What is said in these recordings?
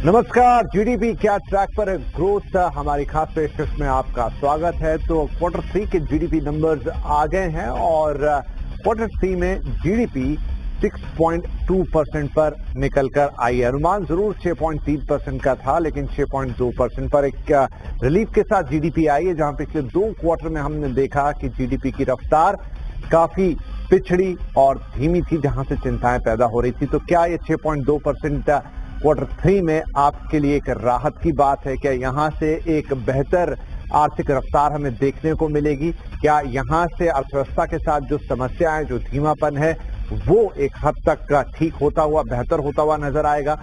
नमस्कार। जीडीपी क्या ट्रैक पर है ग्रोथ, हमारी खास पेशकश में आपका स्वागत है। तो क्वार्टर 3 के जीडीपी नंबर्स आ गए हैं और क्वार्टर 3 में जीडीपी 6.2% पर निकलकर आई है। अनुमान जरूर 6.3% का था, लेकिन 6.2% पर एक रिलीफ के साथ जीडीपी आई है, जहां पिछले 2 क्वार्टर में हमने देखा कि जीडीपी की रफ्तार काफी पिछड़ी और धीमी थी, जहां से चिंताएं पैदा हो रही थी। तो क्या ये 6.2% क्वार्टर 3 में आपके लिए एक राहत की बात है? क्या यहां से एक बेहतर आर्थिक रफ्तार हमें देखने को मिलेगी? क्या यहां से अर्थव्यवस्था के साथ जो समस्याएं, जो धीमापन है, वो एक हद तक ठीक होता हुआ, बेहतर होता हुआ नजर आएगा?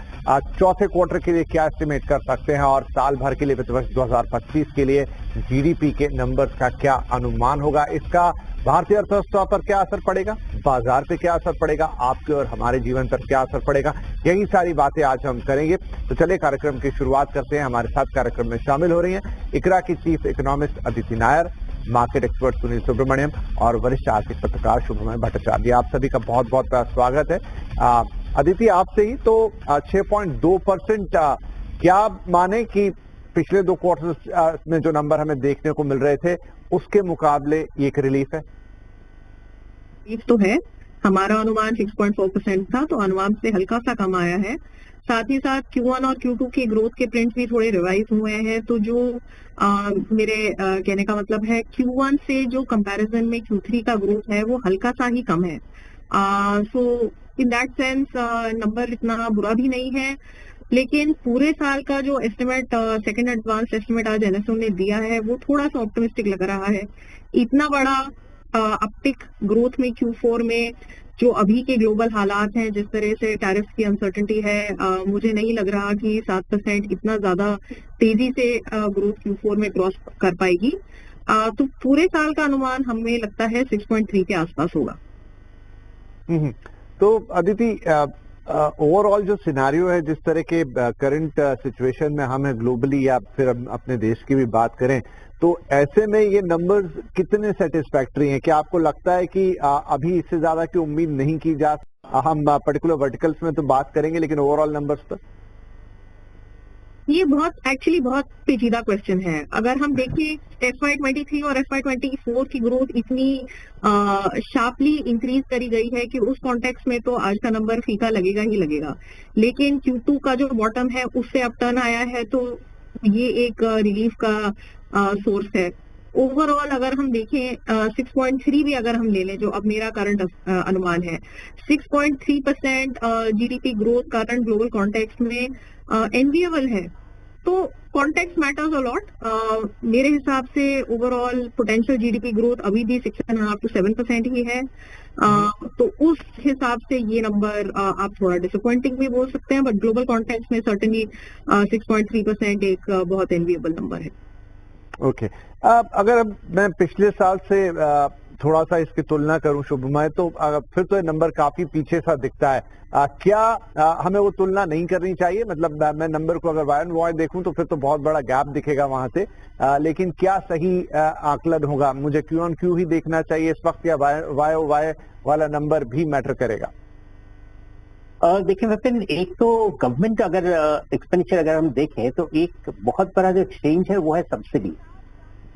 चौथे क्वार्टर के लिए क्या एस्टिमेट कर सकते हैं और साल भर के लिए, वित्त वर्ष 2025 के लिए जीडीपी के नंबर्स का क्या अनुमान होगा? इसका भारतीय अर्थव्यवस्था पर क्या असर पड़ेगा, बाजार पे क्या असर पड़ेगा, आपके और हमारे जीवन पर क्या असर पड़ेगा, यही सारी बातें आज हम करेंगे। तो चलिए कार्यक्रम की शुरुआत करते हैं। हमारे साथ कार्यक्रम में शामिल हो रही हैं इकरा की chief economist Aditi Nayar, market expert Sunil Subramaniam और वरिष्ठ आर्थिक पत्रकार शुभमय भट्टाचार्य। आप सभी का बहुत बहुत स्वागत है। अदिति, आपसे ही तो 6.2% क्या माने कि पिछले 2 क्वार्टर्स में जो नंबर हमें देखने को मिल रहे थे उसके मुकाबले ये एक रिलीफ है? रिलीफ तो है। हमारा अनुमान 6.4% था, तो अनुमान से हल्का सा कम आया है। साथ ही साथ Q1 और Q2 के ग्रोथ के प्रिंट भी थोड़े रिवाइज हुए हैं। तो जो मेरे कहने का मतलब है, Q1 से जो कंपैरिजन में Q3 का ग्रोथ है वो हल्का सा ही कम है। सो इन दैट सेंस नंबर इतना बुरा भी नहीं है, लेकिन पूरे साल का जो एस्टिमेट, सेकंड एडवांस एस्टिमेट आज एनएसओ ने दिया है, वो थोड़ा सा ऑप्टिमिस्टिक लग रहा है। इतना बड़ा अपटिक ग्रोथ में Q4 में, जो अभी के ग्लोबल हालात हैं, जिस तरह से टैरिफ की अनसर्टेनिटी है, मुझे नहीं लग रहा कि 7% इतना ज्यादा तेजी से ग्रोथ Q4 में क्रॉस कर पाएगी। तो पूरे साल का अनुमान हमें लगता है 6.3 के आसपास होगा। तो अदिति, ओवरऑल जो सिनारियो है, जिस तरह के करंट सिचुएशन में हम हैं ग्लोबली या फिर अपने देश की भी बात करें, तो ऐसे में ये नंबर्स कितने सेटिस्फैक्टरी हैं? क्या आपको लगता है कि अभी इससे ज्यादा की उम्मीद नहीं की जा? हम पर्टिकुलर वर्टिकल्स में तो बात करेंगे, लेकिन ओवरऑल नंबर्स पर ये एक्चुअली बहुत पेचीदा क्वेश्चन है। अगर हम देखें FY23 और FY24 की ग्रोथ इतनी शार्पली इंक्रीज करी गई है कि उस कॉन्टेक्स्ट में तो आज का नंबर फीका लगेगा ही लगेगा। लेकिन Q2 का जो बॉटम है उससे अब टर्न आया है, तो ये एक रिलीफ का सोर्स है। ओवरऑल अगर हम देखें 6.3 भी अगर हम ले लें, जो अब मेरा करंट अनुमान है, 6.3% GDP growth current global context में एनविएबल है। तो कॉन्टेक्स्ट मैटर्स अ लॉट। मेरे हिसाब से ओवरऑल पोटेंशियल जीडीपी ग्रोथ अभी भी 6.5 to 7% ही है। तो उस हिसाब से ये नंबर आप थोड़ा डिसअपॉइंटिंग भी बोल सकते हैं, बट ग्लोबल कॉन्टेक्स्ट में सर्टेनली 6.3% एक बहुत एनविएबल नंबर है। ओके। अगर मैं पिछले साल से थोड़ा सा इसकी तुलना करूं शुभमय, तो फिर तो ये नंबर काफी पीछे सा दिखता है। क्या हमें वो तुलना नहीं करनी चाहिए? मतलब मैं नंबर को अगर वाई एंड वाई देखूं तो फिर तो बहुत बड़ा गैप दिखेगा वहां से, लेकिन क्या सही आकलन होगा? मुझे क्यू ऑन क्यू ही देखना चाहिए इस वक्त, या वाई ओ वाई वाला नंबर भी मैटर करेगा? देखिए विपिन, एक तो गवर्नमेंट अगर एक्सपेंडिचर अगर हम देखें तो एक बहुत बड़ा जो चेंज है वो है सब्सिडी।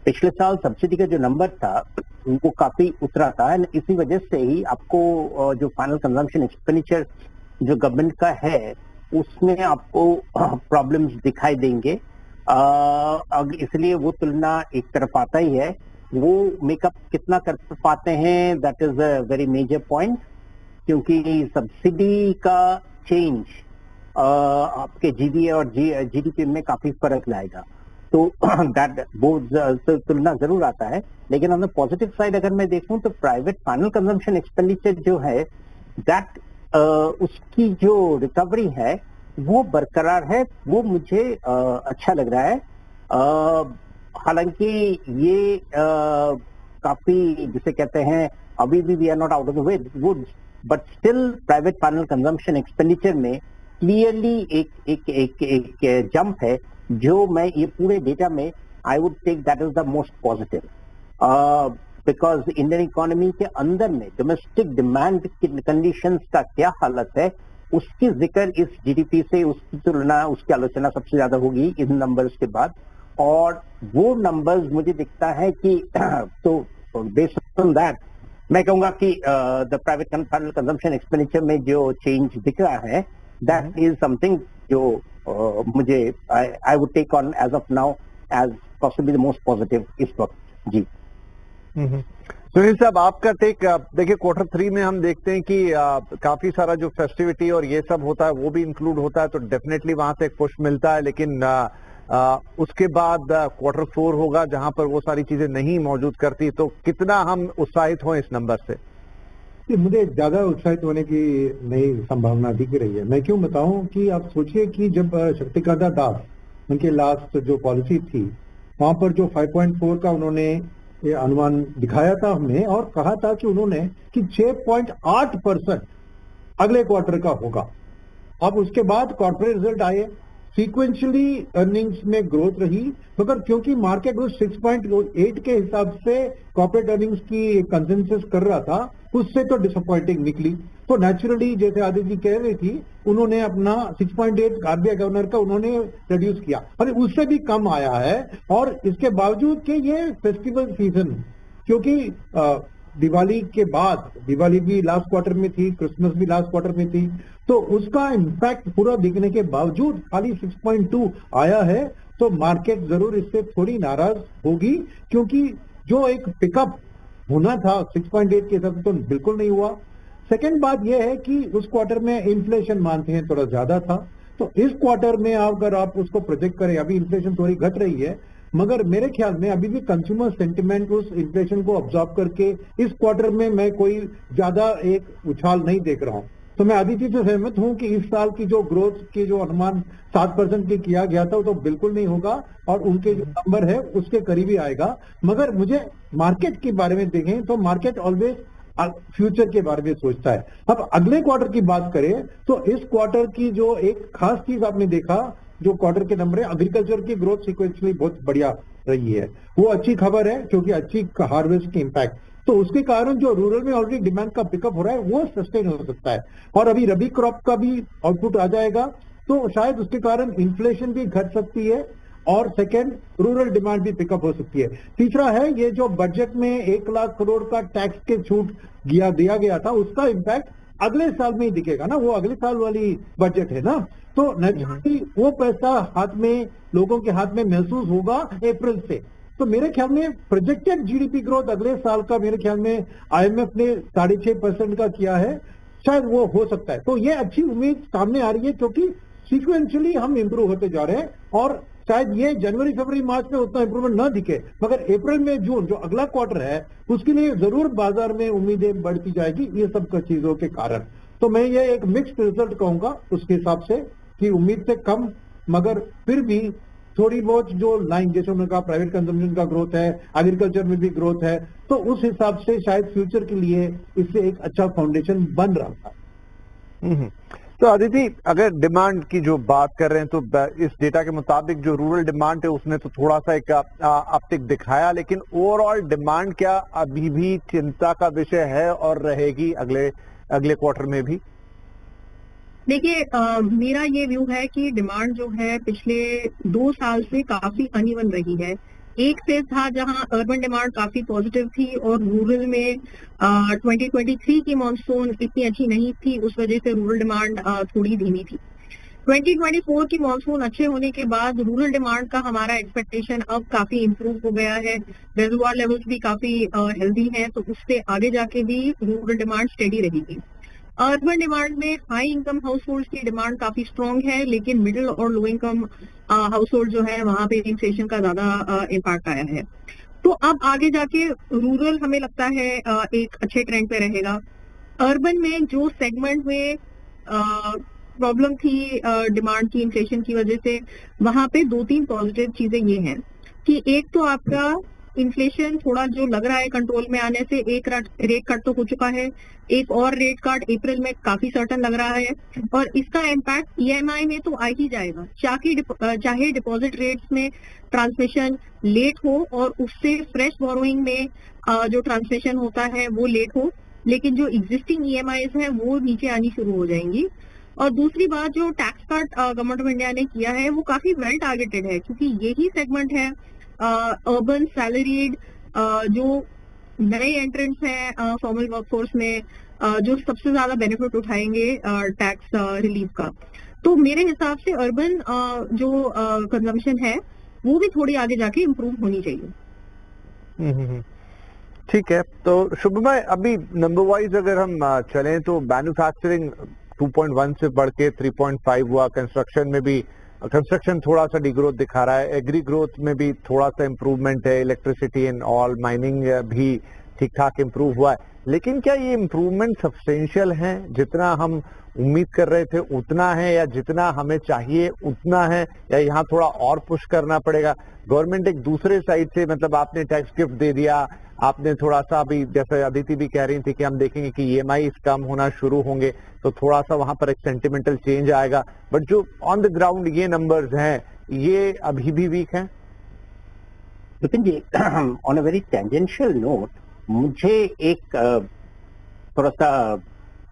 पिछले साल सब्सिडी का जो नंबर था वो काफी उतरा था, एंड इसी वजह से ही आपको जो फाइनल कंजम्पशन एक्सपेंडिचर जो गवर्नमेंट का है उसमें आपको प्रॉब्लम्स दिखाई देंगे। इसलिए वो तुलना एक तरफ आता ही है। वो मेकअप कितना कर पाते हैं, that is a very major point, क्योंकि सब्सिडी का चेंज आपके जीडीए और जीडीपी में काफी फर्क लाएगा। तो दैट वो तुलना जरूर आता है। लेकिन ऑन द पॉजिटिव साइड अगर मैं देखूं तो प्राइवेट फाइनल कंजम्पशन एक्सपेंडिचर जो है, दैट उसकी जो रिकवरी है वो बरकरार है। वो मुझे अच्छा लग रहा है। हालांकि ये काफी जिसे कहते हैं, अभी भी we are not out of the woods, but still private final consumption expenditure में क्लियरली एक जंप है, जो मैं ये पूरे डेटा में I would take that is the most positive. Because Indian economy के अंदर में डोमेस्टिक डिमांड की कंडीशंस का क्या हालत है उसकी जिक्र इस जीडीपी से, उसकी तुलना, उसकी आलोचना सबसे ज्यादा होगी इन नंबर्स के बाद। और वो नंबर्स मुझे दिखता है कि तो बेस्ड ऑन दैट मैं कहूंगा कि द प्राइवेट कंजम्पशन एक्सपेंडिचर में जो चेंज दिख रहा है, दैट इज समथिंग जो मुझे I would take on as of now as possibly the most positive इस वक्त। जी सुनील साहब, आपका टेक। देखिए, क्वार्टर 3 में हम देखते हैं कि काफी सारा जो फेस्टिविटी और ये सब होता है वो भी इंक्लूड होता है, तो डेफिनेटली वहां से एक पुश मिलता है। लेकिन उसके बाद क्वार्टर 4 होगा जहां पर वो सारी चीजें नहीं मौजूद करती, तो कितना हम उत्साहित हों इस नंबर से? मुझे ज्यादा उत्साहित होने की नई संभावना दिख रही है। मैं क्यों बताऊं कि आप सोचिए कि जब शक्तिकांता दास उनके लास्ट जो पॉलिसी थी, वहां पर जो 5.4 का उन्होंने ये अनुमान दिखाया था हमने, और कहा था कि उन्होंने कि 6.8% अगले क्वार्टर का होगा। अब उसके बाद कॉर्पोरेट रिजल्ट आए, सीक्वेंशियली अर्निंग्स में ग्रोथ रही, मगर क्योंकि मार्केट उस 6.8 के हिसाब से कॉर्पोरेट अर्निंग्स की कंसेंसस कर रहा था, उससे तो डिसअपॉइंटिंग निकली। तो नेचुरली, जैसे आदित्य जी कह रही थी, उन्होंने अपना 6.8 आरबीआई गवर्नर का उन्होंने रिड्यूस किया, और उससे भी कम आया है। और इसके बावजूद कि ये फेस्टिवल सीजन, क्योंकि दिवाली के बाद, दिवाली भी लास्ट क्वार्टर में थी, क्रिसमस भी लास्ट क्वार्टर में थी, तो उसका इम्पैक्ट पूरा दिखने के बावजूद खाली 6.2 आया है। तो मार्केट जरूर इससे थोड़ी नाराज होगी, क्योंकि जो एक पिकअप होना था 6.8 के हिसाब से तो बिल्कुल नहीं हुआ। सेकेंड बात यह है कि उस क्वार्टर में इन्फ्लेशन मानते हैं थोड़ा ज्यादा था, तो इस क्वार्टर में अगर आप उसको प्रोजेक्ट करें, अभी इन्फ्लेशन थोड़ी घट रही है, मगर मेरे ख्याल में अभी भी कंज्यूमर सेंटिमेंट उस इन्फ्लेशन को ऑब्जॉर्व करके इस क्वार्टर में मैं कोई ज्यादा एक उछाल नहीं देख रहा हूं। तो मैं आदित्य से सहमत हूं कि इस साल की जो ग्रोथ के जो अनुमान 7% की किया गया था वो तो बिल्कुल नहीं होगा, और उनके जो नंबर है उसके करीब ही आएगा। मगर मुझे मार्केट के बारे में देखें तो मार्केट ऑलवेज फ्यूचर के बारे में सोचता है। अब अगले क्वार्टर की बात करें तो इस क्वार्टर की जो एक खास चीज आपने देखा, जो क्वार्टर के नंबर है, एग्रीकल्चर की ग्रोथ सीक्वेंशियली बहुत बढ़िया रही है। वो अच्छी खबर है, क्योंकि अच्छी हार्वेस्ट की इम्पैक्ट, तो उसके कारण जो रूरल में ऑलरेडी डिमांड का पिकअप हो रहा है वो सस्टेन हो सकता है। और अभी रबी क्रॉप का भी आउटपुट आ जाएगा, तो शायद उसके कारण इन्फ्लेशन भी घट सकती है, और सेकेंड, रूरल डिमांड भी पिकअप हो सकती है। तीसरा है ये जो बजट में 1 लाख करोड़ का टैक्स के छूट दिया गया था, उसका इम्पैक्ट अगले साल में ही दिखेगा ना, वो अगले साल वाली बजट है ना, तो नेचुरली वो पैसा हाथ में, लोगों के हाथ में महसूस होगा अप्रैल से। तो मेरे ख्याल में प्रोजेक्टेड जीडीपी ग्रोथ अगले साल का मेरे ख्याल में आईएमएफ ने 6.5% का किया है, शायद वो हो सकता है। तो ये अच्छी उम्मीद सामने आ रही है, क्योंकि सीक्वेंशियली हम इंप्रूव होते जा रहे हैं, और शायद ये जनवरी फरवरी मार्च में उतना इंप्रूवमेंट न दिखे, मगर अप्रैल में जून जो अगला क्वार्टर है उसके लिए जरूर बाजार में उम्मीदें बढ़ती जाएगी, ये सब चीजों के कारण। तो मैं ये एक मिक्स्ड रिजल्ट कहूंगा उसके हिसाब से, कि उम्मीद से कम, मगर फिर भी थोड़ी बहुत जो लाइन, जैसे उन्होंने कहा प्राइवेट कंजम्पशन का ग्रोथ है, एग्रीकल्चर में भी ग्रोथ है, तो उस हिसाब से शायद फ्यूचर के लिए इससे एक अच्छा फाउंडेशन बन रहा था। तो अदिति, अगर डिमांड की जो बात कर रहे हैं तो इस डेटा के मुताबिक जो रूरल डिमांड है उसने तो थोड़ा सा एक अपटिक दिखाया, लेकिन ओवरऑल डिमांड क्या अभी भी चिंता का विषय है और रहेगी अगले क्वार्टर में भी? देखिए, मेरा ये व्यू है कि डिमांड जो है पिछले 2 साल से काफी अनइवन रही है। एक फेज था जहां अर्बन डिमांड काफी पॉजिटिव थी, और रूरल में 2023 की मॉनसून इतनी अच्छी नहीं थी, उस वजह से रूरल डिमांड थोड़ी धीमी थी। 2024 की मॉनसून अच्छे होने के बाद रूरल डिमांड का हमारा एक्सपेक्टेशन अब काफी इंप्रूव हो गया है, रिजर्वॉयर लेवल्स भी काफी हेल्दी हैं, तो उससे आगे जाके भी रूरल डिमांड स्टेडी रहेगी। अर्बन डिमांड में हाई इनकम हाउस होल्ड की डिमांड काफी स्ट्रांग है, लेकिन मिडिल और लो इनकम हाउस होल्ड जो है वहां पे इन्फ्लेशन का ज्यादा इम्पैक्ट आया है। तो अब आगे जाके रूरल हमें लगता है एक अच्छे ट्रेंड पे रहेगा। अर्बन में जो सेगमेंट में प्रॉब्लम थी डिमांड की इन्फ्लेशन की वजह से, वहां पे 2-3 पॉजिटिव चीजें ये हैं कि एक तो आपका इन्फ्लेशन थोड़ा जो लग रहा है कंट्रोल में आने से, एक रेट कट तो हो चुका है, एक और रेट कट अप्रैल में काफी सर्टन लग रहा है, और इसका इम्पैक्ट ईएमआई में तो आ ही जाएगा। चाहे डिपॉजिट रेट्स में ट्रांसमिशन लेट हो और उससे फ्रेश बोरोइंग में जो ट्रांसमिशन होता है वो लेट हो, लेकिन जो एग्जिस्टिंग ईएमआईज हैं वो नीचे आनी शुरू हो जाएंगी। और दूसरी बात, जो tax cut government of India ने किया है वो काफी वेल टारगेटेड है, क्योंकि यही सेगमेंट है अर्बन सैलरीड जो नए एंट्रेंट्स हैं फॉर्मल वर्कफोर्स में, जो सबसे ज्यादा बेनिफिट उठाएंगे टैक्स रिलीफ का। तो मेरे हिसाब से अर्बन जो कंजम्पशन है वो भी थोड़ी आगे जाके इम्प्रूव होनी चाहिए। ठीक है, तो शुभमय अभी नंबर वाइज अगर हम चलें तो मैन्युफैक्चरिंग 2.1 से बढ़ के 3.5 हुआ, कंस्ट्रक्शन में भी कंस्ट्रक्शन थोड़ा सा डिग्रोथ दिखा रहा है, एग्री ग्रोथ में भी थोड़ा सा इम्प्रूवमेंट है, इलेक्ट्रिसिटी एंड ऑल, माइनिंग भी ठीक ठाक इम्प्रूव हुआ है। लेकिन क्या ये इम्प्रूवमेंट सब्सटेंशियल है, जितना हम उम्मीद कर रहे थे उतना है, या जितना हमें चाहिए उतना है, या यहाँ थोड़ा और पुश करना पड़ेगा? गवर्नमेंट एक दूसरे साइड से, मतलब आपने टैक्स गिफ्ट दे दिया, आपने थोड़ा सा अभी जैसे अदिति भी कह रही थी कि हम देखेंगे कि EMI कम होना शुरू होंगे तो थोड़ा सा वहां पर एक सेंटिमेंटल चेंज आएगा, बट जो ऑन द ग्राउंड ये नंबर्स हैं ये अभी भी वीक हैं। Vipin ji, on a very tangential note, मुझे एक थोड़ा सा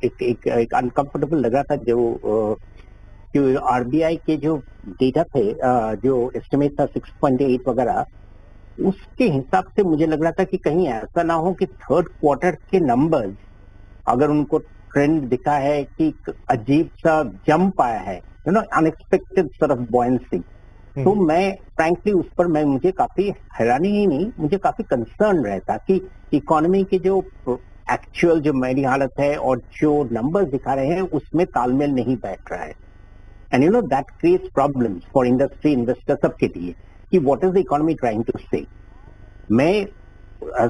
एक अनकंफर्टेबल लग रहा था जो RBI के जो डेटा थे, जो एस्टिमेट था 6.8 वगैरह, उसके हिसाब से मुझे लग रहा था कि कहीं ऐसा ना हो कि थर्ड क्वार्टर के नंबर्स अगर उनको ट्रेंड दिखा है कि अजीब सा जंप आया है, अनएक्सपेक्टेड सॉर्ट ऑफ बॉयंसी, तो मैं फ्रैंकली उस पर मुझे काफी हैरानी ही नहीं, मुझे काफी कंसर्न रहता कि इकोनॉमी के जो एक्चुअल जो मेरी हालत है और जो नंबर्स दिखा रहे हैं उसमें तालमेल नहीं बैठ रहा है। And that creates problems for industry, investor, सबके लिए कि what is the economy trying to say. मैं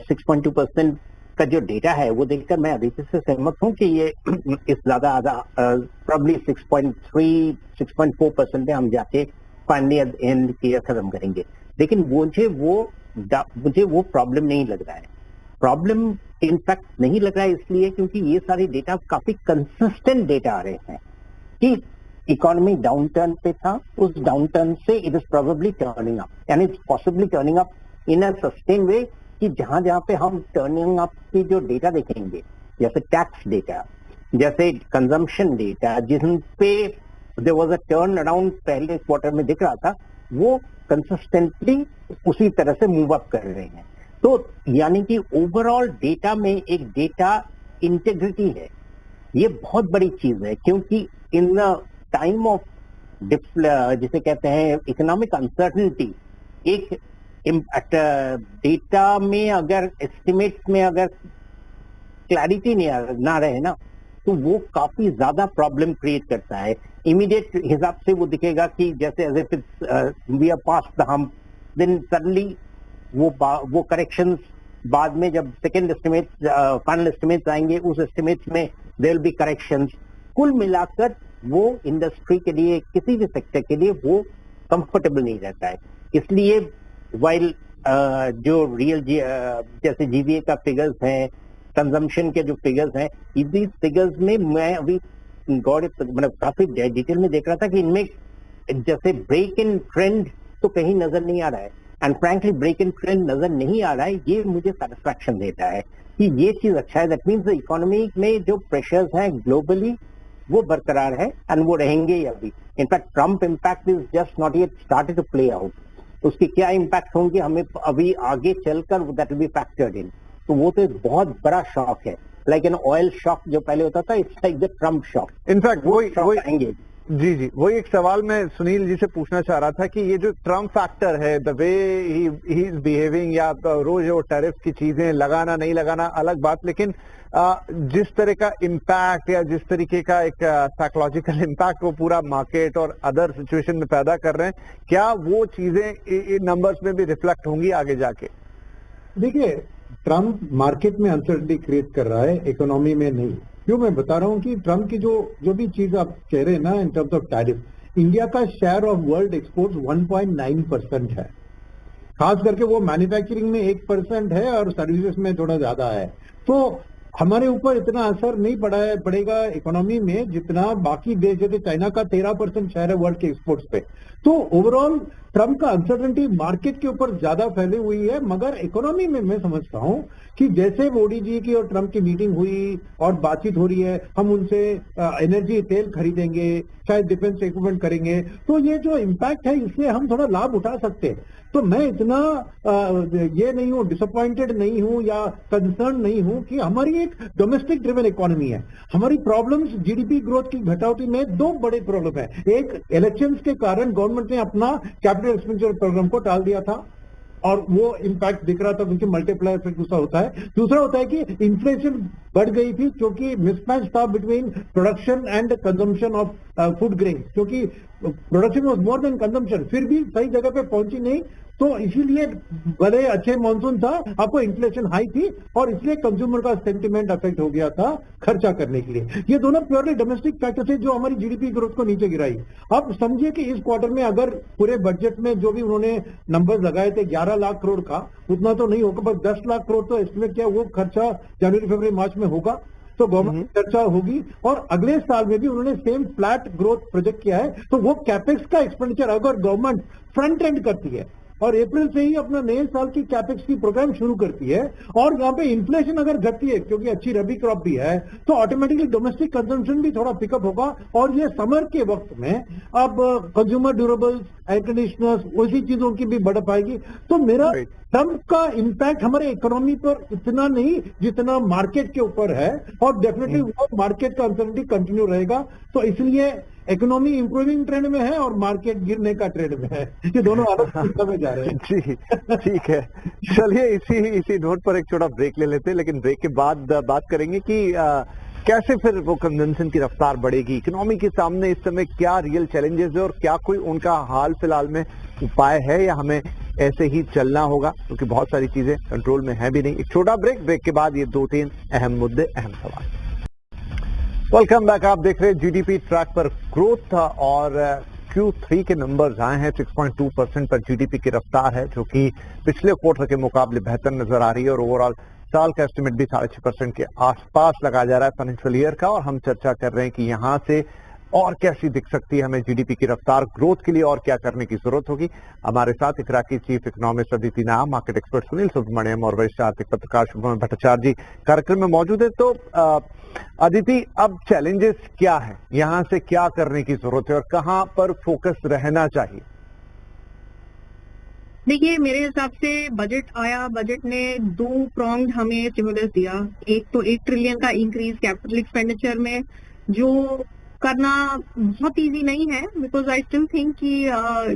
6.2% का जो डेटा है वो देखकर मैं अदिति से सहमत हूं कि ये इस ज्यादा प्रॉब्ली 6.3 6.4% में हम जाके फाइनली एंड ईयर खत्म करेंगे। लेकिन मुझे वो प्रॉब्लम नहीं लग रहा है। प्रॉब्लम इनफैक्ट नहीं लग रहा है इसलिए क्योंकि ये सारे डेटा काफी कंसिस्टेंट डेटा आ रहे हैं कि इकोनॉमी डाउन टर्न पे था, उस डाउन टर्न से it is probably turning up, यानी possibly turning up in a sustain way, कि जहां जहां पे हम टर्निंग अप की जो डेटा देखेंगे, जैसे टैक्स डेटा, जैसे कंजम्पशन डेटा, जिन पे there was a turnaround पहले क्वार्टर में दिख रहा था, वो कंसिस्टेंटली उसी तरह से मूव अप कर रहे हैं। तो यानी कि ओवरऑल डेटा में एक डेटा इंटेग्रिटी है, ये बहुत बड़ी चीज है, क्योंकि इन द टाइम ऑफ जिसे कहते हैं इकोनॉमिक अनसर्टेनिटी, एक डेटा में अगर एस्टिमेट में अगर क्लैरिटी ना रहे ना, तो वो काफी ज्यादा प्रॉब्लम क्रिएट करता है। इमीडिएट हिसाब से वो दिखेगा कि जैसे as if we are past the hump, then suddenly वो करेक्शंस बाद में जब सेकेंड एस्टिमेट फाइनल एस्टिमेट्स आएंगे, उस एस्टिमेट्स में देयर विल बी करेक्शंस। कुल मिलाकर वो इंडस्ट्री के लिए, किसी भी सेक्टर के लिए वो कंफर्टेबल नहीं रहता है। इसलिए वाइल जो रियल जैसे GVA का फिगर्स हैं, कंजम्पशन के जो फिगर्स हैं, इसी फिगर्स में मैं अभी मतलब काफी डिटेल में देख रहा था कि इनमें जैसे ब्रेक इन ट्रेंड तो कहीं नजर नहीं आ रहा है। And frankly break in trend नजर नहीं आ रहा है, ये मुझे सेटिस्फैक्शन देता है कि ये चीज अच्छा है। दैट मीन्स इकोनॉमी में जो प्रेशर्स हैं ग्लोबली वो बरकरार है एंड वो रहेंगे अभी। In fact Trump impact is just not yet started to play out. उसके क्या इम्पैक्ट होंगे हमें अभी आगे चलकर that will be factored in. तो वो तो एक बहुत बड़ा शॉक है, लाइक एन ऑयल शॉक जो पहले होता था, it's like the Trump shock. In fact वही आएंगे। जी, वही एक सवाल मैं सुनील जी से पूछना चाह रहा था कि ये जो ट्रम्प फैक्टर है, the way he is behaving, या रोज वो टैरिफ की चीजें लगाना नहीं लगाना अलग बात, लेकिन जिस तरह का इम्पैक्ट या जिस तरीके का एक साइकोलॉजिकल इम्पैक्ट वो पूरा मार्केट और अदर सिचुएशन में पैदा कर रहे हैं, क्या वो चीजें नंबर्स में भी रिफ्लेक्ट होंगी आगे जाके? देखिए, ट्रम्प मार्केट में अनसर्टेनिटी क्रिएट कर रहा है, इकोनॉमी में नहीं। क्यों मैं बता रहा हूं कि ट्रम्प की जो भी चीज आप कह रहे हैं ना in terms of tariff, India का शेयर ऑफ वर्ल्ड एक्सपोर्ट्स 1.9% है। खास करके वो मैन्युफैक्चरिंग में 1% है और सर्विसेज में थोड़ा ज्यादा है। तो हमारे ऊपर इतना असर नहीं पड़ेगा इकोनॉमी में जितना बाकी देश, जैसे चाइना का 13% शेयर है वर्ल्ड के एक्सपोर्ट्स पे। तो ओवरऑल ट्रम्प का अनसर्टेनिटी मार्केट के ऊपर ज्यादा फैली हुई है, मगर इकोनॉमी में मैं समझता हूं कि जैसे मोदी जी की और ट्रम्प की मीटिंग हुई और बातचीत हो रही है, हम उनसे एनर्जी तेल खरीदेंगे, शायद डिफेंस इक्विपमेंट करेंगे, तो ये जो इम्पैक्ट है इससे हम थोड़ा लाभ उठा सकते हैं। तो मैं इतना ये नहीं हूं, डिसअपॉइंटेड नहीं हूं या कंसर्न नहीं हूं कि हमारी एक डोमेस्टिक ड्रिवन इकोनॉमी है। हमारी प्रॉब्लम्स जीडीपी ग्रोथ की घटौती में दो बड़े प्रॉब्लम है। एक, इलेक्शंस के कारण गवर्नमेंट ने अपना कैपिटल एक्सपेंडिचर प्रोग्राम को टाल दिया था और वो इम्पैक्ट दिख रहा था क्योंकि मल्टीप्लायर इफेक्ट दूसरा होता है। दूसरा होता है कि इन्फ्लेशन बढ़ गई थी क्योंकि मिसमैच था between production and consumption of food grain, क्योंकि production was more than consumption, फिर भी सही जगह पे पहुंची नहीं। तो इसीलिए भले अच्छे मानसून था, आपको इन्फ्लेशन हाई थी और इसलिए कंज्यूमर का सेंटिमेंट अफेक्ट हो गया था खर्चा करने के लिए। ये दोनों प्योरली डोमेस्टिक फैक्टर थे जो हमारी जीडीपी ग्रोथ को नीचे गिराई। अब समझिए कि इस क्वार्टर में अगर पूरे बजट में जो भी उन्होंने नंबर्स लगाए थे 11 लाख करोड़ का, उतना तो नहीं होगा, बस 10 लाख करोड़ तो एस्टिमेट किया, वो खर्चा जनवरी फरवरी मार्च में होगा। तो गवर्नमेंट चर्चा होगी और अगले साल में भी उन्होंने सेम फ्लैट ग्रोथ प्रोजेक्ट किया है। तो वो कैपेक्स का एक्सपेंडिचर अगर गवर्नमेंट फ्रंट एंड करती है और अप्रैल से ही अपना नए साल की कैपेक्स की प्रोग्राम शुरू करती है और यहाँ पे इन्फ्लेशन अगर घटती है क्योंकि अच्छी रबी क्रॉप भी है, तो ऑटोमेटिकली डोमेस्टिक कंजम्पशन भी थोड़ा पिकअप होगा। और ये समर के वक्त में अब कंज्यूमर ड्यूरेबल्स, एयर कंडीशनर्स, उसी चीजों की भी बढ़ पाएगी। तो मेरा ट्रम्प का इम्पैक्ट हमारे इकोनॉमी पर इतना नहीं जितना मार्केट के ऊपर है, और डेफिनेटली वो मार्केट का अनसर्टेनिटी कंटिन्यू रहेगा। तो इसलिए इकोनॉमी इंप्रूविंग ट्रेंड में है और मार्केट गिरने का ट्रेंड में है। ये दोनों अलग दिशा में जा रहे हैं। जी ठीक है, चलिए इसी नोट पर एक छोटा ब्रेक ले लेते हैं, लेकिन ब्रेक के बाद बात करेंगे कि कैसे फिर वो कन्वेंशन की रफ्तार बढ़ेगी। इकोनॉमी के सामने इस समय क्या रियल चैलेंजेस है और क्या कोई उनका हाल फिलहाल में उपाय है या हमें ऐसे ही चलना होगा, क्योंकि बहुत सारी चीजें कंट्रोल में है भी नहीं। एक छोटा ब्रेक के बाद ये 2-3 अहम मुद्दे, अहम सवाल। वेलकम बैक, आप देख रहे हैं जीडीपी ट्रैक पर ग्रोथ था और Q3 के नंबर्स आए हैं। 6.2% पर जीडीपी की रफ्तार है जो कि पिछले क्वार्टर के मुकाबले बेहतर नजर आ रही है और ओवरऑल साल का एस्टिमेट भी 6.5% के आसपास लगाया जा रहा है फाइनेंशियल ईयर का। और हम चर्चा कर रहे हैं कि यहाँ से और कैसी दिख सकती है हमें जीडीपी की रफ्तार ग्रोथ के लिए और क्या करने की जरूरत होगी। हमारे साथ इकरा की चीफ इकोनॉमिस्ट अदिति नाम, मार्केट एक्सपर्ट सुनील सुब्रमण्यम और वरिष्ठ आर्थिक पत्रकार शुभम भट्टाचार्य जी कार्यक्रम में मौजूद है। तो अदिति, अब चैलेंजेस क्या है, यहाँ से क्या करने की जरूरत है और कहाँ पर फोकस रहना चाहिए? देखिए, मेरे हिसाब से बजट आया, बजट ने 2 प्रॉन्ग्ड हमें स्टिमुलस दिया। एक तो 1 ट्रिलियन का इंक्रीज कैपिटल एक्सपेंडिचर में, जो करना बहुत इजी नहीं है, बिकॉज आई स्टिल थिंक कि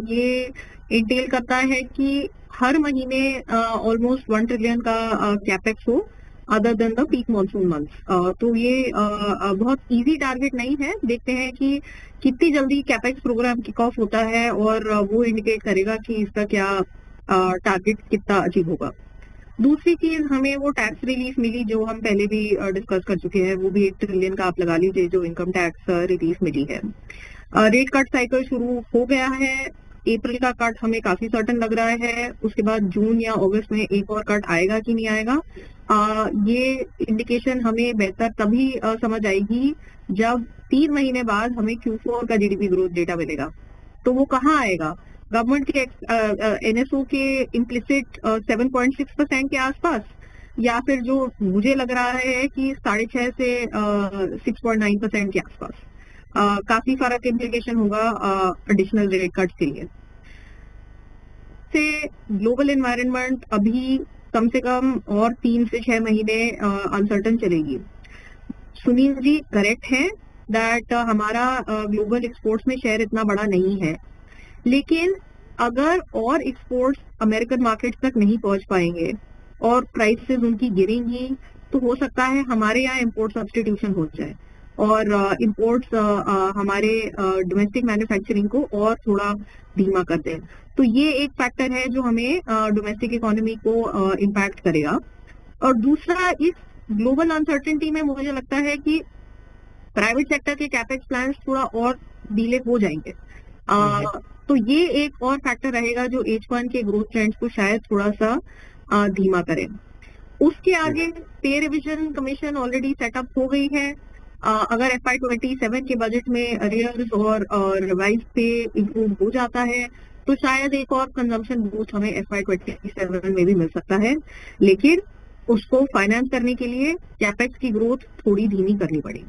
ये इंटेल करता है कि हर महीने ऑलमोस्ट 1 ट्रिलियन का कैपेक्स हो other than the peak monsoon months. तो ये बहुत इजी टारगेट नहीं है। देखते हैं कि कितनी जल्दी कैपेक्स प्रोग्राम किक ऑफ होता है और वो इंडिकेट करेगा कि इसका क्या टारगेट कितना अचीव होगा। दूसरी चीज, हमें वो टैक्स रिलीफ मिली जो हम पहले भी डिस्कस कर चुके हैं, वो भी 1 ट्रिलियन का आप लगा लीजिए जो इनकम टैक्स रिलीफ मिली है। रेट कट साइकिल शुरू हो गया है। अप्रैल का कट हमें काफी सर्टन लग रहा है, उसके बाद जून या अगस्त में एक और कट आएगा कि नहीं आएगा, ये इंडिकेशन हमें बेहतर तभी समझ आएगी जब 3 महीने बाद हमें Q4 का जीडीपी ग्रोथ डेटा मिलेगा। तो वो कहाँ आएगा? गवर्नमेंट के एनएसओ के इम्प्लिसिट 7.6% के आसपास, या फिर जो मुझे लग रहा है कि 6.5 से 6.9% के आसपास। काफी फर्क इम्प्लीकेशन होगा एडिशनल रेट कट के लिए। से ग्लोबल एनवायरनमेंट अभी कम से कम और 3 से 6 महीने अनसर्टन चलेगी। सुनील जी करेक्ट है दैट हमारा ग्लोबल एक्सपोर्ट्स में शेयर इतना बड़ा नहीं है, लेकिन अगर और एक्सपोर्ट्स अमेरिकन मार्केट तक नहीं पहुंच पाएंगे और प्राइसेस उनकी गिरेंगी, तो हो सकता है हमारे यहाँ इम्पोर्ट सब्स्टिट्यूशन हो जाए और इम्पोर्ट्स हमारे डोमेस्टिक मैन्युफैक्चरिंग को और थोड़ा धीमा कर दें। तो ये एक फैक्टर है जो हमें डोमेस्टिक इकोनॉमी को इम्पैक्ट करेगा। और दूसरा, इस ग्लोबल अनसर्टेनिटी में मुझे लगता है कि प्राइवेट सेक्टर के कैपेक्स प्लान्स थोड़ा और डिले हो जाएंगे। तो ये एक और फैक्टर रहेगा जो H1 के ग्रोथ ट्रेंड्स को शायद थोड़ा सा धीमा करे। उसके आगे पे रिविजन कमीशन ऑलरेडी सेटअप हो गई है। अगर FY27 के बजट में अरियर्स और रिवाइज पे इंक्लूड हो जाता है तो शायद एक और कंजम्पशन बूस्ट हमें FY27 में भी मिल सकता है, लेकिन उसको फाइनेंस करने के लिए कैपेक्स की ग्रोथ थोड़ी धीमी करनी पड़ेगी।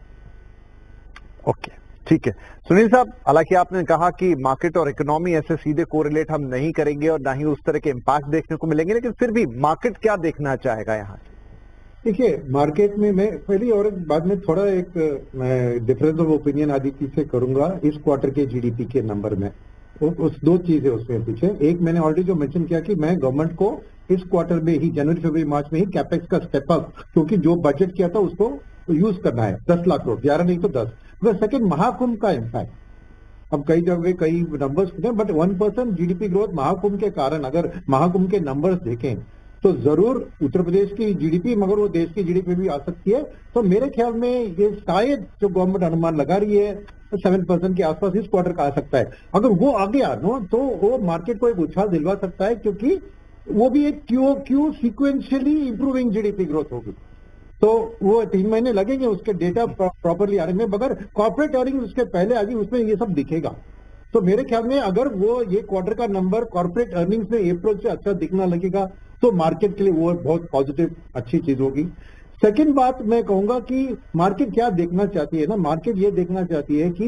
ओके, ठीक है सुनील साहब, हालांकि आपने कहा कि मार्केट और इकोनॉमी ऐसे सीधे कोरिलेट हम नहीं करेंगे और ना ही उस तरह के इम्पैक्ट देखने को मिलेंगे, लेकिन फिर भी मार्केट क्या देखना चाहेगा यहाँ? देखिए, मार्केट में मैं पहली और बाद में थोड़ा एक डिफरेंस ऑफ ओपिनियन आदित्य से करूंगा इस क्वार्टर के जीडीपी के नंबर में। उस दो चीजें उसमें पीछे, एक मैंने ऑलरेडी जो मेंशन किया कि मैं गवर्नमेंट को इस क्वार्टर में ही जनवरी फरवरी मार्च में ही कैपेक्स का स्टेप अप, क्योंकि जो बजट किया था उसको यूज करना है 10 लाख करोड़, 11 नहीं तो 10। सेकेंड, महाकुंभ का इम्पैक्ट, अब कई जगह कई numbers but 1% GDP growth Mahakumbh के कारण, अगर महाकुंभ के नंबर्स देखें तो जरूर उत्तर प्रदेश की जीडीपी, मगर वो देश की जीडीपी भी आ सकती है। तो मेरे ख्याल में ये शायद जो गवर्नमेंट अनुमान लगा रही है 7% के आसपास इस क्वार्टर का आ सकता है। अगर वो आ गया नो तो वो मार्केट को एक उछाल दिलवा सकता है, क्योंकि वो भी एक Q sequentially improving GDP growth होगी। तो वो 3 महीने लगेंगे उसके डेटा प्रॉपरली आने में, मगर कॉर्पोरेट अर्निंग उसके पहले आ गई, उसमें ये सब दिखेगा। तो मेरे ख्याल में अगर वो ये क्वार्टर का नंबर कॉर्पोरेट अर्निंग्स में अप्रोच से अच्छा दिखना लगेगा तो मार्केट के लिए वो बहुत पॉजिटिव अच्छी चीज होगी। सेकंड बात मैं कहूंगा कि मार्केट क्या देखना चाहती है ना, मार्केट ये देखना चाहती है कि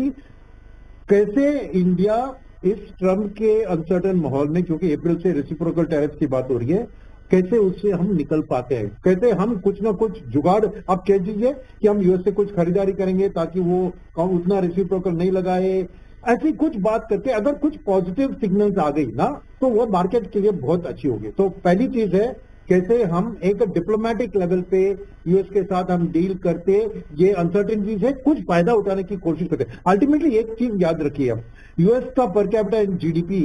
कैसे इंडिया इस ट्रम्प के अनसर्टन माहौल में, क्योंकि अप्रैल से रेसिप्रोकल टैरिफ की बात हो रही है, कैसे उससे हम निकल पाते हैं, कैसे हम कुछ ना कुछ जुगाड़, आप कह दीजिए कि हम यूएस से कुछ खरीदारी करेंगे ताकि वो उतना रेसिप्रोकल नहीं लगाए, ऐसी कुछ बात करके अगर कुछ पॉजिटिव सिग्नल्स आ गई ना तो वो मार्केट के लिए बहुत अच्छी होगी। तो पहली चीज है कैसे हम एक डिप्लोमेटिक लेवल पे यूएस के साथ हम डील करते, ये अनसर्टेनिटी से कुछ फायदा उठाने की कोशिश करते। अल्टीमेटली एक चीज याद रखिए, अब यूएस का per capita in GDP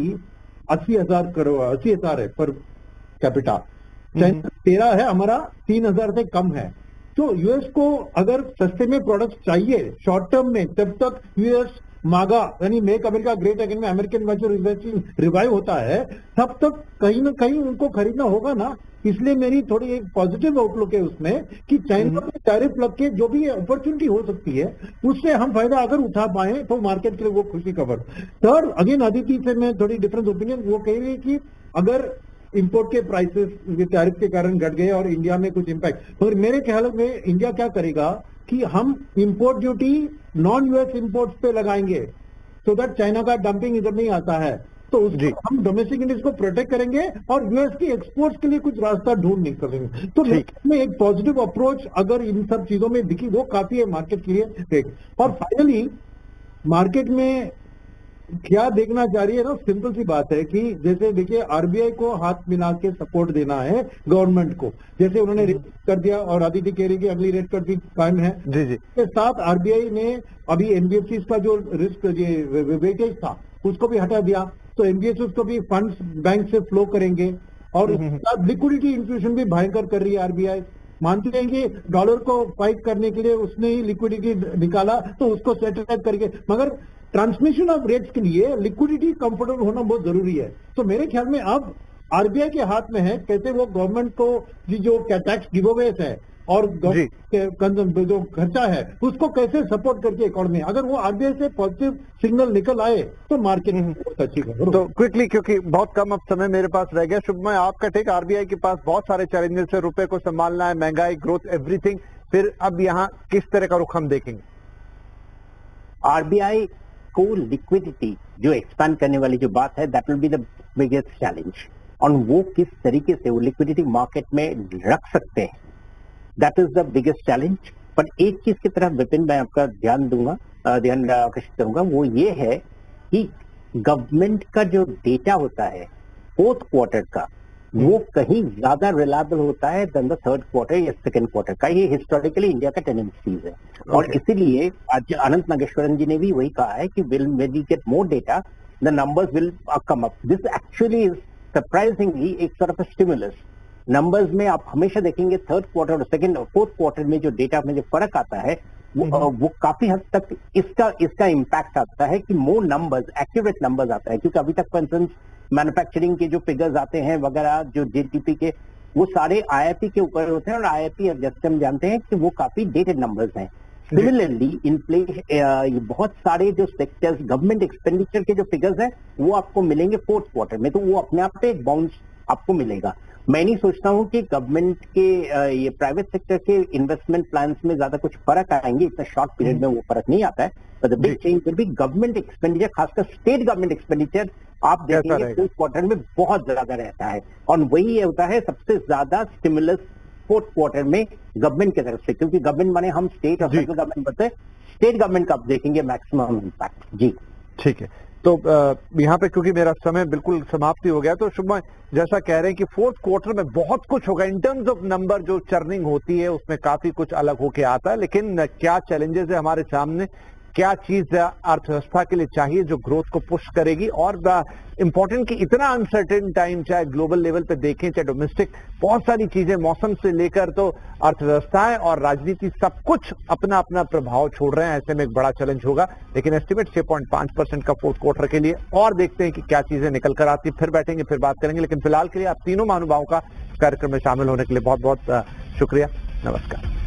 80,000 crore 80,000 है पर कैपिटा, 13 है, हमारा 3,000 से कम है। तो यूएस को अगर सस्ते में प्रोडक्ट चाहिए शॉर्ट टर्म में, तब तक यूएस मागा यानी मेक अमेरिका ग्रेट अगेन में अमेरिकन मैन्युफैक्चरिंग रिवाइव होता है, तब तक कहीं ना कहीं उनको खरीदना होगा ना। इसलिए मेरी थोड़ी एक पॉजिटिव आउटलुक है उसमें कि चाइना में टैरिफ लग के जो भी अपॉर्चुनिटी हो सकती है उससे हम फायदा अगर उठा पाए तो मार्केट के लिए वो खुशी खबर। थर्ड, अगेन अदिति से मैं थोड़ी डिफरेंस ओपिनियन, वो कह रही है कि अगर इंपोर्ट के प्राइसेस टैरिफ के कारण घट गए और इंडिया में कुछ इम्पैक्ट, मगर मेरे ख्याल में इंडिया क्या करेगा कि हम import duty non US imports पे लगाएंगे सो दैट चाइना का डंपिंग इधर नहीं आता है, तो उसको हम डोमेस्टिक इंडस्ट्री को प्रोटेक्ट करेंगे और यूएस की एक्सपोर्ट्स के लिए कुछ रास्ता ढूंढ निकलेंगे। तो में एक पॉजिटिव अप्रोच अगर इन सब चीजों में दिखी वो काफी है मार्केट के लिए। और फाइनली मार्केट में क्या देखना चाह रही है ना, सिंपल सी बात है कि जैसे देखिए आरबीआई को हाथ मिला के सपोर्ट देना है गवर्नमेंट को, जैसे उन्होंने रेट कर दिया और आदित्य कह रही कि अगली रेट कट भी कायम है जी जी। के साथ आरबीआई ने अभी एनबीएफसी का जो रिस्क वेटेज था उसको भी हटा दिया, तो एनबीएफसी को भी फंड्स बैंक से फ्लो करेंगे और लिक्विडिटी इन्फ्यूजन भी भयंकर कर रही है आरबीआई। मानते हैं कि डॉलर को फाइट करने के लिए उसने ही लिक्विडिटी निकाला तो उसको सेटल करके, मगर ट्रांसमिशन ऑफ रेट्स के लिए लिक्विडिटी कंफर्टेबल होना बहुत जरूरी है। तो मेरे ख्याल में अब आरबीआई के हाथ में है कैसे वो गवर्नमेंट को जो टैक्स गिवअवेज है और जो खर्चा है उसको कैसे सपोर्ट करके इकोनॉमी, अगर वो आरबीआई से पॉजिटिव सिग्नल निकल आए तो मार्केट में बहुत अच्छी खबर। तो क्विकली, क्योंकि बहुत कम अब समय मेरे पास रह गया, शुभमय आपका टेक, आरबीआई के पास बहुत सारे चैलेंजेस है, रुपए को संभालना है, महंगाई, ग्रोथ, एवरीथिंग, फिर अब यहाँ किस तरह का रुख हम देखेंगे? आरबीआई को लिक्विडिटी जो एक्सपैंड करने वाली जो बात है that will be the biggest challenge, और वो किस तरीके से वो लिक्विडिटी मार्केट में रख सकते हैं, that is the biggest challenge. पर एक चीज की तरफ विपिन मैं आपका ध्यान आकर्षित करूंगा, वो ये है कि गवर्नमेंट का जो डेटा होता है फोर्थ क्वार्टर का वो कहीं ज्यादा रिलायबल होता है देन द थर्ड क्वार्टर या सेकंड क्वार्टर का। ये हिस्टोरिकली इंडिया का टेंडेंसीज है और इसीलिए आज अनंत नागेश्वरन जी ने भी वही कहा है कि when we get more data the numbers will come up. This actually is surprisingly एक sort of a stimulus. Numbers में आप हमेशा देखेंगे थर्ड क्वार्टर और सेकंड और फोर्थ क्वार्टर में जो डेटा में जो फर्क आता है वो काफी हद तक इसका इम्पैक्ट आता है कि मोर नंबर्स, एक्यूरेट नंबर्स आता है, क्योंकि अभी तक फॉर इंस्टेंस मैन्युफैक्चरिंग के जो फिगर्स आते हैं वगैरह जो जीडीपी के वो सारे IIP के ऊपर होते हैं, और IIP जैसे हम जानते हैं कि वो काफी डेटेड नंबर्स हैं। सिमिलरली इन प्ले बहुत सारे जो सेक्टर्स गवर्नमेंट एक्सपेंडिचर के जो फिगर्स हैं वो आपको मिलेंगे फोर्थ क्वार्टर में, तो वो अपने आप पे एक बाउंस आपको मिलेगा। मैं नहीं सोचता हूँ कि गवर्नमेंट के ये प्राइवेट सेक्टर के इन्वेस्टमेंट प्लान्स में ज्यादा कुछ फर्क आएंगे, इतना शॉर्ट पीरियड में वो फर्क नहीं आता है। But the big change will be government expenditure, खासकर स्टेट गवर्नमेंट एक्सपेंडिचर आप देखेंगे फोर्थ क्वार्टर में बहुत ज्यादा रहता है, और वही होता है सबसे ज्यादा स्टिमुलस फोर्थ क्वार्टर में गवर्नमेंट की तरफ से, क्योंकि गवर्नमेंट माने हम स्टेट और सेंट्रल गवर्नमेंट बोलते हैं, स्टेट गवर्नमेंट का आप देखेंगे मैक्सिमम इम्पैक्ट। जी ठीक है, तो यहाँ पे क्योंकि मेरा समय बिल्कुल समाप्ति हो गया, तो शुभम जैसा कह रहे हैं कि फोर्थ क्वार्टर में बहुत कुछ होगा इन टर्म्स ऑफ नंबर, जो चर्निंग होती है उसमें काफी कुछ अलग होके आता है, लेकिन क्या चैलेंजेस है हमारे सामने, क्या चीज अर्थव्यवस्था के लिए चाहिए जो ग्रोथ को पुश करेगी, और इंपॉर्टेंट कि इतना अनसर्टेन टाइम, चाहे ग्लोबल लेवल पे देखें चाहे डोमेस्टिक, बहुत सारी चीजें मौसम से लेकर तो अर्थव्यवस्थाएं और राजनीति सब कुछ अपना अपना प्रभाव छोड़ रहे हैं। ऐसे में एक बड़ा चैलेंज होगा, लेकिन एस्टिमेट 6.5% का फोर्थ क्वार्टर के लिए, और देखते हैं कि क्या चीजें निकल कर आती, फिर बैठेंगे फिर बात करेंगे। लेकिन फिलहाल के लिए आप तीनों महानुभावों का कार्यक्रम में शामिल होने के लिए बहुत बहुत शुक्रिया, नमस्कार।